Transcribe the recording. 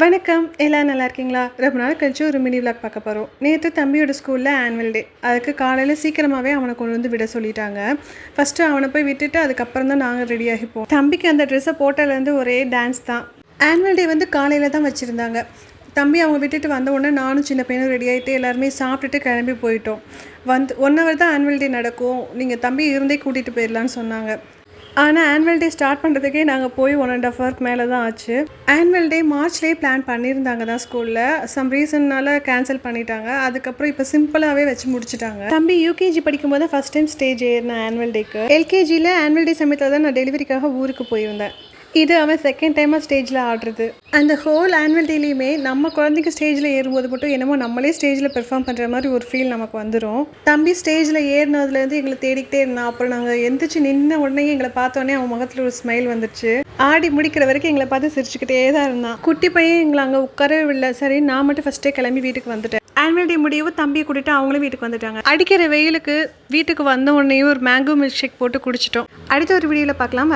வணக்கம். எல்லாம் நல்லா இருக்கீங்களா? ரொம்ப நாள் கழிச்சு ஒரு மினி விளாக் பார்க்க போகிறோம். நேற்று தம்பியோட ஸ்கூலில் ஆனுவல் டே. அதுக்கு காலையில் சீக்கிரமாகவே அவனை கொண்டு வந்து விட சொல்லிட்டாங்க. ஃபஸ்ட்டு அவனை போய் விட்டுட்டு அதுக்கப்புறம் தான் நாங்கள் ரெடி ஆகிப்போம். தம்பிக்கு அந்த ட்ரெஸ்ஸை போட்டதுலேருந்து ஒரே டான்ஸ் தான். ஆனுவல் டே வந்து காலையில் தான் வச்சுருந்தாங்க. தம்பி அவங்க விட்டுட்டு வந்த உடனே நானும் சின்ன பையனும் ரெடி ஆகிட்டு எல்லாருமே சாப்பிட்டுட்டு கிளம்பி போயிட்டோம். 1 ஹவர் தான் ஆனுவல் டே நடக்கும், நீங்கள் தம்பி இருந்தே கூட்டிகிட்டு போயிடலான்னு சொன்னாங்க. ஆனால் ஆனுவல் டே ஸ்டார்ட் பண்ணுறதுக்கே நாங்கள் போய் 1.5 ஹவருக்கு மேலே தான் ஆச்சு. ஆனுவல் டே மார்ச்லேயே பிளான் பண்ணியிருந்தாங்க தான் ஸ்கூலில். சம் ரீசன்னால் கேன்சல் பண்ணிட்டாங்க. அதுக்கப்புறம் இப்போ சிம்பிளாகவே வச்சு முடிச்சுட்டாங்க. தம்பி யூகேஜி படிக்கும்போது ஃபஸ்ட் டைம் ஸ்டேஜ் ஏறினேன் ஆனுவல் டேக்கு. எல்கேஜியில் ஆனுவல் டே சமயத்தில் தான் நான் டெலிவரிக்காக ஊருக்கு போயிருந்தேன். இது அவன் செகண்ட் டைமாக ஸ்டேஜில் ஆடுறது. அந்த ஹோல் ஆனுவல் டேலையுமே நம்ம குழந்தைக்கு ஸ்டேஜில் ஏறும்போது மட்டும் என்னமோ நம்மளே ஸ்டேஜில் பெர்ஃபார்ம் பண்ணுற மாதிரி ஒரு ஃபீல் நமக்கு வந்துடும். தம்பி ஸ்டேஜில் ஏறினதுலேருந்து எங்களை தேடிக்கிட்டே இருந்தான். அப்புறம் நாங்கள் எந்திரிச்சு நின்ன உடனே எங்களை பார்த்தோன்னே அவன் முகத்தில் ஒரு ஸ்மைல் வந்துடுச்சு. ஆடி முடிக்கிற வரைக்கும் எங்களை பார்த்து சிரிச்சுக்கிட்டே தான் இருந்தான். குட்டி பையன் எங்களை அங்கே உட்காரவே இல்லை. சரி, நான் மட்டும் ஃபஸ்ட்டே கிளம்பி வீட்டுக்கு வந்துட்டேன். ஆனுவல் டே முடியவும் தம்பியை கூட்டிட்டு அவங்களும் வீட்டுக்கு வந்துட்டாங்க. அடிக்கிற வெயிலுக்கு வீட்டுக்கு வந்த உடனேயும் ஒரு மேங்கோ மில்க் ஷேக் போட்டு குடிச்சிட்டோம். அடுத்த ஒரு வீடியோவில் பார்க்கலாம்.